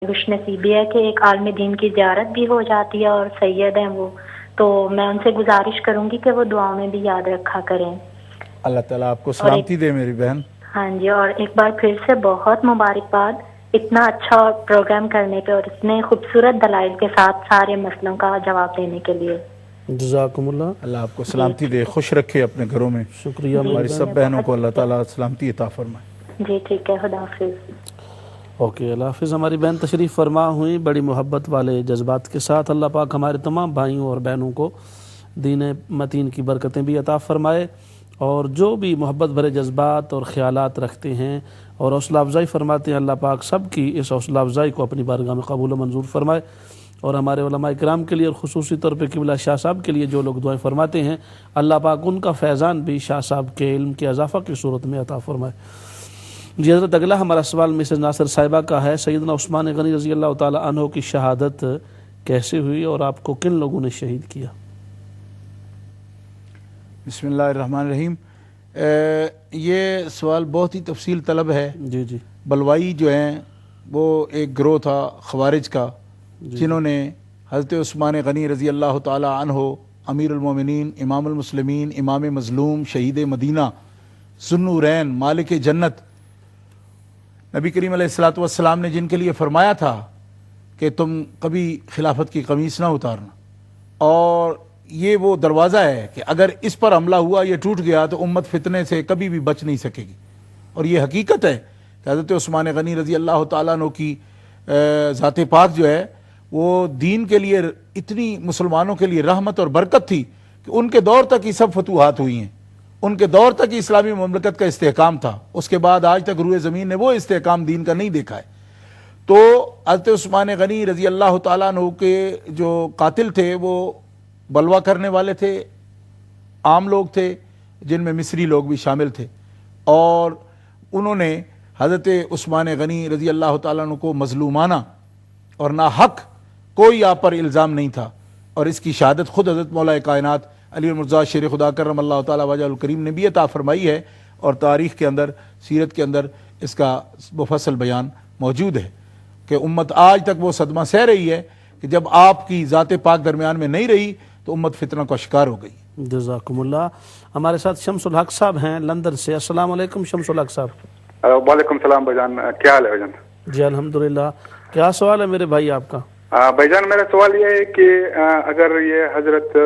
خوش نصیبی ہے کہ ایک عالم دین کی زیارت بھی ہو جاتی ہے اور سید ہیں وہ، تو میں ان سے گزارش کروں گی کہ وہ دعاؤں میں بھی یاد رکھا کریں۔ اللہ تعالیٰ آپ کو اور ایک سلامتی دے میری بہن۔ ہاں جی، اور ایک بار پھر سے بہت مبارکباد اتنا اچھا پروگرام کرنے پہ اور اتنے خوبصورت دلائل کے ساتھ سارے مسئلوں کا جواب دینے کے لیے۔ جزاکم اللہ، اللہ آپ کو جی سلامتی دے، خوش رکھے اپنے گھروں میں، شکریہ جی ہماری میری سب بہن۔ بہنوں کو اللہ بہت تعالیٰ سلامتی عطا فرمائے۔ جی ٹھیک ہے، خدا حافظ۔ اوکے، اللہ حافظ۔ ہماری بہن تشریف فرما ہوئی بڑی محبت والے جذبات کے ساتھ۔ اللہ پاک ہمارے تمام بھائیوں اور بہنوں کو دین متین کی برکتیں بھی عطا فرمائے، اور جو بھی محبت بھرے جذبات اور خیالات رکھتے ہیں اور حوصلہ افزائی فرماتے ہیں، اللہ پاک سب کی اس حوصلہ افزائی کو اپنی بارگاہ میں قبول و منظور فرمائے۔ اور ہمارے علماء کرام کے لیے اور خصوصی طور پہ قبلہ شاہ صاحب کے لیے جو لوگ دعائیں فرماتے ہیں، اللہ پاک ان کا فیضان بھی شاہ صاحب کے علم کے اضافہ کی صورت میں عطا فرمائے۔ جی حضرت، اگلا ہمارا سوال مسز ناصر صاحبہ کا ہے۔ سیدنا عثمان غنی رضی اللہ تعالی عنہ کی شہادت کیسے ہوئی اور آپ کو کن لوگوں نے شہید کیا؟ بسم اللہ الرحمن الرحیم۔ یہ سوال بہت ہی تفصیل طلب ہے۔ جی جی بلوائی جو ہیں وہ ایک گروہ تھا خوارج کا، جنہوں نے حضرت عثمان غنی رضی اللہ تعالی عنہ، امیر المومنین، امام المسلمین، امام مظلوم، شہید مدینہ، ذوالنورین، مالک جنت، نبی کریم علیہ الصلوۃ والسلام نے جن کے لیے فرمایا تھا کہ تم کبھی خلافت کی قمیص نہ اتارنا، اور یہ وہ دروازہ ہے کہ اگر اس پر حملہ ہوا، یہ ٹوٹ گیا تو امت فتنے سے کبھی بھی بچ نہیں سکے گی۔ اور یہ حقیقت ہے کہ حضرت عثمان غنی رضی اللہ تعالیٰ عنہ کی ذات پاک جو ہے وہ دین کے لیے اتنی مسلمانوں کے لیے رحمت اور برکت تھی کہ ان کے دور تک یہ سب فتوحات ہوئی ہیں، ان کے دور تک اسلامی مملکت کا استحکام تھا۔ اس کے بعد آج تک روئے زمین نے وہ استحکام دین کا نہیں دیکھا ہے۔ تو حضرت عثمان غنی رضی اللہ تعالیٰ عنہ کے جو قاتل تھے وہ بلوا کرنے والے تھے، عام لوگ تھے، جن میں مصری لوگ بھی شامل تھے، اور انہوں نے حضرت عثمان غنی رضی اللہ تعالیٰ عنہ کو مظلومانہ اور ناحق کوئی آپ پر الزام نہیں تھا، اور اس کی شہادت خود حضرت مولا کائنات علی المرتضیٰ شیر خدا کرم اللہ تعالیٰ وجہ الکریم نے بھی عطا فرمائی ہے، اور تاریخ کے اندر، سیرت کے اندر اس کا مفصل بیان موجود ہے کہ امت آج تک وہ صدمہ سہ رہی ہے کہ جب آپ کی ذات پاک درمیان میں نہیں رہی تو امت فتنہ کا شکار ہو گئی۔ جزاکم اللہ۔ ہمارے ساتھ شمس الحق صاحب ہیں لندن سے۔ السلام علیکم شمس الحق صاحب۔ وعلیکم السلام بھائی جان، کیا حال ہے بھائی جان؟ جی الحمدللہ۔ کیا سوال ہے میرے بھائی آپ کا؟ بھائی جان میرا سوال یہ ہے کہ اگر یہ حضرت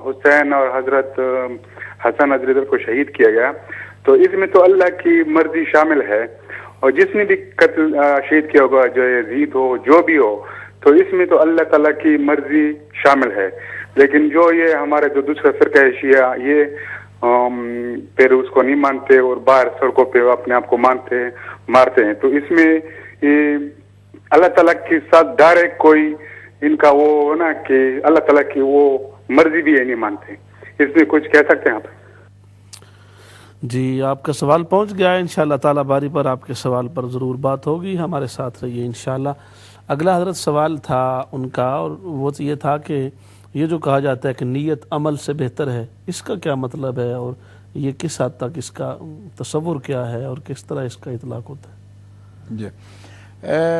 حسین اور حضرت حسن حضرت کو شہید کیا گیا تو اس میں تو اللہ کی مرضی شامل ہے، اور جس نے بھی قتل شہید کیا ہوگا، جو یزید ہو جو بھی ہو، تو اس میں تو اللہ تعالیٰ کی مرضی شامل ہے۔ لیکن جو یہ ہمارے جو دوسرا فرقہ ہے شیعہ، یہ پھر اس کو نہیں مانتے اور باہر سڑکوں پہ اپنے آپ کو مارتے ہیں، تو اس میں اللہ تعالیٰ کے ساتھ ڈائریکٹ کوئی ان کا وہ نا کہ اللہ تعالیٰ کی وہ مرضی بھی ہے نہیں مانتے، اس میں کچھ کہہ سکتے ہیں آپ؟ جی آپ کا سوال پہنچ گیا ہے، انشاءاللہ تعالیٰ باری پر آپ کے سوال پر ضرور بات ہوگی، ہمارے ساتھ رہیے انشاءاللہ۔ اگلا حضرت سوال تھا ان کا، اور وہ یہ تھا کہ یہ جو کہا جاتا ہے کہ نیت عمل سے بہتر ہے، اس کا کیا مطلب ہے، اور یہ کس حد تک اس کا تصور کیا ہے اور کس طرح اس کا اطلاق ہوتا ہے؟ جی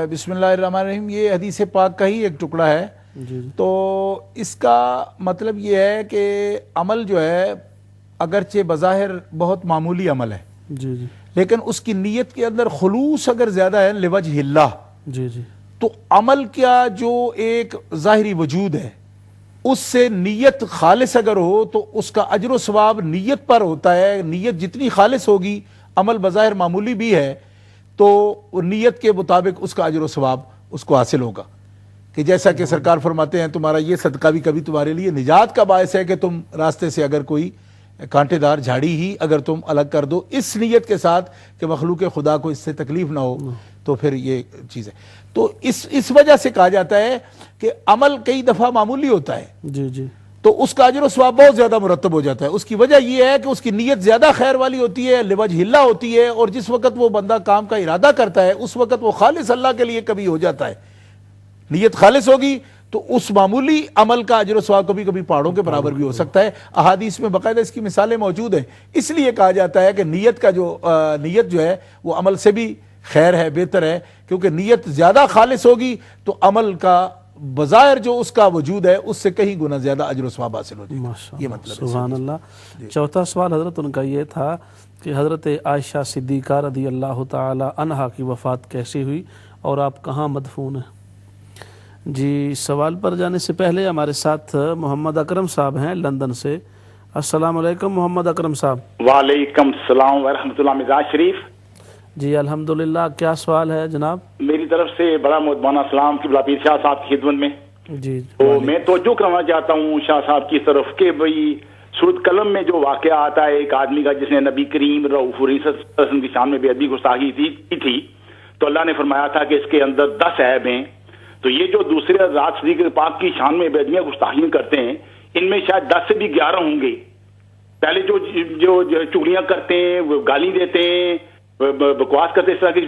بسم اللہ الرحمن الرحیم۔ یہ حدیث پاک کا ہی ایک ٹکڑا ہے۔ جی تو اس کا مطلب یہ ہے کہ عمل جو ہے اگرچہ بظاہر بہت معمولی عمل ہے، جی جی لیکن اس کی نیت کے اندر خلوص اگر زیادہ ہے لوجہ اللہ، جی جی تو عمل کیا جو ایک ظاہری وجود ہے اس سے نیت خالص اگر ہو تو اس کا اجر و ثواب نیت پر ہوتا ہے۔ نیت جتنی خالص ہوگی، عمل بظاہر معمولی بھی ہے تو نیت کے مطابق اس کا اجر و ثواب اس کو حاصل ہوگا، کہ جیسا کہ سرکار فرماتے ہیں تمہارا یہ صدقہ بھی کبھی تمہارے لیے نجات کا باعث ہے کہ تم راستے سے اگر کوئی کانٹے دار جھاڑی ہی اگر تم الگ کر دو اس نیت کے ساتھ کہ مخلوق خدا کو اس سے تکلیف نہ ہو، تو پھر یہ چیز ہے۔ تو اس وجہ سے کہا جاتا ہے کہ عمل کئی دفعہ معمولی ہوتا ہے جی جی تو اس کا اجر و ثواب بہت زیادہ مرتب ہو جاتا ہے۔ اس کی وجہ یہ ہے کہ اس کی نیت زیادہ خیر والی ہوتی ہے، لوجہ اللہ ہوتی ہے، اور جس وقت وہ بندہ کام کا ارادہ کرتا ہے اس وقت وہ خالص اللہ کے لیے کبھی ہو جاتا ہے۔ نیت خالص ہوگی تو اس معمولی عمل کا اجر و ثواب کبھی کبھی پہاڑوں کے برابر بھی ہو سکتا ہے۔ احادیث میں باقاعدہ اس کی مثالیں موجود ہیں، اس لیے کہا جاتا ہے کہ نیت جو ہے وہ عمل سے بھی خیر ہے، بہتر ہے، کیونکہ نیت زیادہ خالص ہوگی تو عمل کا بظاہر جو اس کا وجود ہے اس سے کہیں گنا زیادہ اجر و ثواب حاصل ہو جائے گا. یہ مطلب ہے. سبحان اللہ. چوتھا سوال حضرت ان کا یہ تھا کہ حضرت عائشہ صدیقہ رضی اللہ تعالی عنہا کی وفات کیسی ہوئی اور آپ کہاں مدفون ہیں؟ جی سوال پر جانے سے پہلے ہمارے ساتھ محمد اکرم صاحب ہیں لندن سے. السلام علیکم محمد اکرم صاحب. وعلیکم السلام ورحمۃ اللہ. مزاج شریف. جی الحمدللہ. کیا سوال ہے جناب؟ میری طرف سے بڑا مدبانہ سلام قبلہ پیر شاہ صاحب کی خدمت میں. جی تو میں توجہ کرنا چاہتا ہوں شاہ صاحب کی طرف کہ بھئی سورۃ قلم میں جو واقعہ آتا ہے ایک آدمی کا جس نے نبی کریم رؤوف الرحیم کی شان میں بے ادبی گستاخی تھی تو اللہ نے فرمایا تھا کہ اس کے اندر 10 عیب ہیں. تو یہ جو دوسرے حضرات صدیق پاک کی شان میں بے ادبیاں گستاخیاں کرتے ہیں ان میں شاید 10 سے بھی 11 ہوں گے. پہلے جو چغلیاں کرتے ہیں، وہ گالی دیتے ہیں، بکواس کرتے اس طرح کی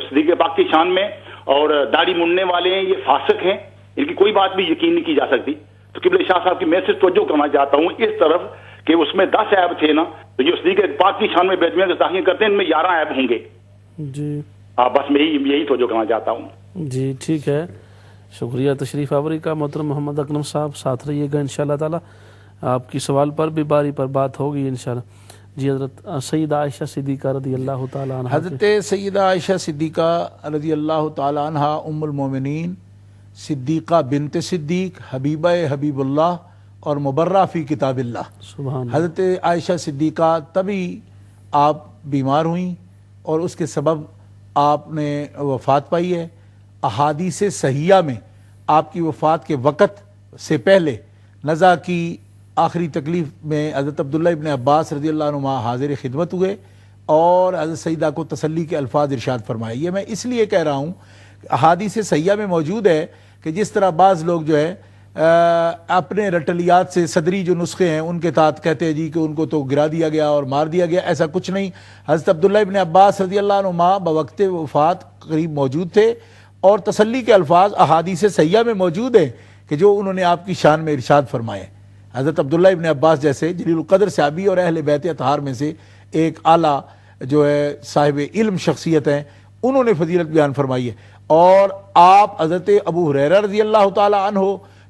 صدیق پاک کی شان میں، اور داڑھی مننے والے ہیں، یہ فاسق ہیں، ان کی کوئی بات بھی یقین نہیں کی جا سکتی. تو قبلہ شاہ صاحب کی میں سے توجہ کرنا چاہتا ہوں اس طرف کہ اس میں 10 عیب تھے نا، تو جو صدیق پاک کی شان میں بے ادبیاں گستاخیاں کرتے ہیں ان میں 11 عیب ہوں گے. جی بس میں یہی توجہ کرنا چاہتا ہوں. جی ٹھیک ہے، شکریہ تشریف آوری کا محترم محمد اکرم صاحب. ساتھ رہیے گا انشاءاللہ تعالی، آپ کی سوال پر بھی باری پر بات ہوگی انشاءاللہ. جی حضرت سیدہ عائشہ صدیقہ رضی اللہ تعالی عنہ. حضرت سیدہ عائشہ صدیقہ رضی اللہ تعالی عنہ ام المومنین، صدیقہ بنت صدیق، حبیبہ حبیب اللہ اور مبرہ فی کتاب اللہ. سبحان اللہ. حضرت عائشہ صدیقہ تبھی آپ بیمار ہوئیں اور اس کے سبب آپ نے وفات پائی ہے. احادیث صحیحہ میں آپ کی وفات کے وقت سے پہلے نزا کی آخری تکلیف میں حضرت عبداللہ ابن عباس رضی اللہ عنہ حاضر خدمت ہوئے اور حضرت سیدہ کو تسلی کے الفاظ ارشاد فرمائے. یہ میں اس لیے کہہ رہا ہوں احادیث صحیحہ میں موجود ہے کہ جس طرح بعض لوگ جو ہے اپنے رٹلیات سے صدری جو نسخے ہیں ان کے تحت کہتے ہیں جی کہ ان کو تو گرا دیا گیا اور مار دیا گیا. ایسا کچھ نہیں. حضرت عبداللہ ابن عباس رضی اللہ عنہ بوقت وفات قریب موجود تھے اور تسلی کے الفاظ احادیث صحیحہ میں موجود ہیں کہ جو انہوں نے آپ کی شان میں ارشاد فرمائے. حضرت عبداللہ ابن عباس جیسے جلیل القدر صحابی اور اہل بیت اطہار میں سے ایک اعلیٰ جو ہے صاحب علم شخصیت ہیں، انہوں نے فضیلت بیان فرمائی ہے. اور آپ حضرت ابو ہریرہ رضی اللہ تعالی عنہ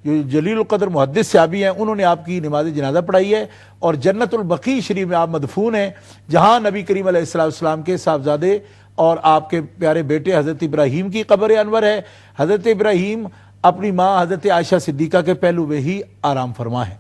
جو جلیل القدر محدث صحابی ہیں، انہوں نے آپ کی نماز جنازہ پڑھائی ہے اور جنت البقیع شریف میں آپ مدفون ہیں، جہاں نبی کریم علیہ السلام کے صاحبزادے اور آپ کے پیارے بیٹے حضرت ابراہیم کی قبر انور ہے. حضرت ابراہیم اپنی ماں حضرت عائشہ صدیقہ کے پہلو میں ہی آرام فرما ہے.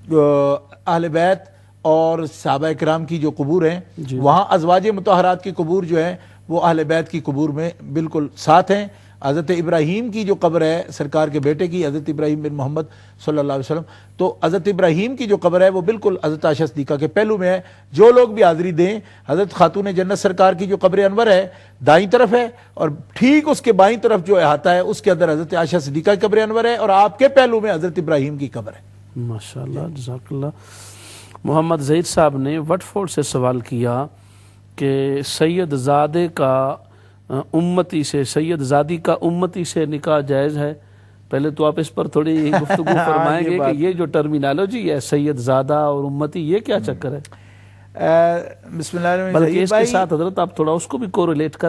اہل بیت اور صحابہ کرام کی جو قبور ہیں وہاں ازواج مطہرات کی قبور جو ہیں وہ اہل بیت کی قبور میں بالکل ساتھ ہیں. حضرت ابراہیم کی جو قبر ہے سرکار کے بیٹے کی، حضرت ابراہیم بن محمد صلی اللہ علیہ وسلم، تو حضرت ابراہیم کی جو قبر ہے وہ بالکل حضرت عائشہ صدیقہ کے پہلو میں ہے. جو لوگ بھی حاضری دیں، حضرت خاتون جنت سرکار کی جو قبر انور ہے دائیں طرف ہے اور ٹھیک اس کے بائیں طرف جو احاطہ ہے اس کے اندر حضرت عائشہ صدیقہ کی قبر انور ہے اور آپ کے پہلو میں حضرت ابراہیم کی قبر ہے. ماشاءاللہ جزاک اللہ. محمد زہید صاحب نے وٹ فورڈ سے سوال کیا کہ سید زادے کا امتی سے، سید زادی کا امتی سے نکاح جائز ہے؟ پہلے تو آپ اس پر تھوڑی گفتگو فرمائیں گے کہ یہ جو ٹرمینالوجی ہے سید زادہ اور امتی، یہ کیا چکر ہے؟ بسم اللہ الرحمن الرحیم. بلکہ اس کے ساتھ حضرت آپ تھوڑا اس کو بھی کوریلیٹ کر